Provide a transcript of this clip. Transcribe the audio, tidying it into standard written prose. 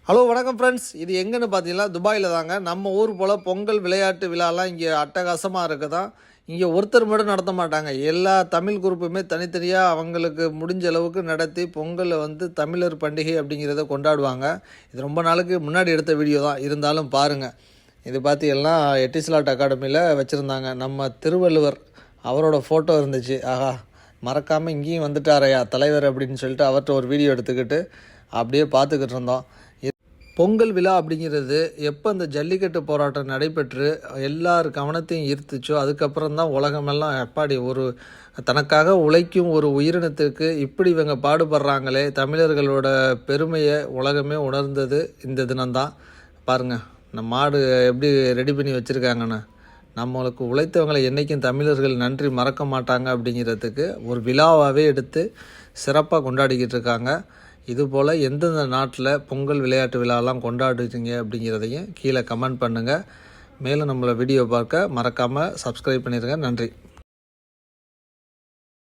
Hello வணக்கம் friends, இது எங்கன்னு பார்த்தீங்கன்னா துபாயில் தாங்க. நம்ம ஊர் போல் பொங்கல் விளையாட்டு விழாலாம் இங்கே அட்டகாசமாக இருக்குதான். இங்கே ஒருத்தர் மட்டும் நடத்த மாட்டாங்க. எல்லா தமிழ் குரூப்புமே தனித்தனியாக அவங்களுக்கு முடிஞ்ச அளவுக்கு நடத்தி பொங்கலை தமிழர் பண்டிகை அப்படிங்கிறத கொண்டாடுவாங்க. இது ரொம்ப நாளுக்கு முன்னாடி எடுத்த வீடியோ தான், இருந்தாலும் பாருங்கள். இது பார்த்தீங்கன்னா எட்டிஸ்லாட் அகாடமியில் வச்சுருந்தாங்க. நம்ம திருவள்ளுவர் அவரோட ஃபோட்டோ இருந்துச்சு. ஆஹா, மறக்காமல் இங்கேயும் வந்துட்டாரையா தலைவர் அப்படின்னு சொல்லிட்டு அவர்கிட்ட ஒரு வீடியோ எடுத்துக்கிட்டு அப்படியே பார்த்துக்கிட்டு இருந்தோம். பொங்கல் விழா அப்படிங்கிறது எப்போ இந்த ஜல்லிக்கட்டு போராட்டம் நடைபெற்று எல்லார் கவனத்தையும் ஈர்த்துச்சோ அதுக்கப்புறம் தான் உலகமெல்லாம் எப்பாடி ஒரு தனக்காக உழைக்கும் ஒரு உயிரினத்துக்கு இப்படி இவங்க பாடுபடுறாங்களே, தமிழர்களோட பெருமையை உலகமே உணர்ந்தது இந்த தினம்தான். பாருங்கள், நம்ம மாடு எப்படி ரெடி பண்ணி வச்சுருக்காங்கன்னு. நம்மளுக்கு உழைத்தவங்களை என்றைக்கும் தமிழர்கள் நன்றி மறக்க மாட்டாங்க அப்படிங்கிறதுக்கு ஒரு விழாவாகவே எடுத்து சிறப்பாக கொண்டாடிக்கிட்டு இருக்காங்க. இதுபோல் எந்தெந்த நாட்டில் பொங்கல் விளையாட்டு விழாலாம் கொண்டாடுறீங்க அப்படிங்கிறதையும் கீழே கமெண்ட் பண்ணுங்கள். மேலும் நம்மளை வீடியோ பார்க்க மறக்காமல் சப்ஸ்கிரைப் பண்ணிடுங்க. நன்றி.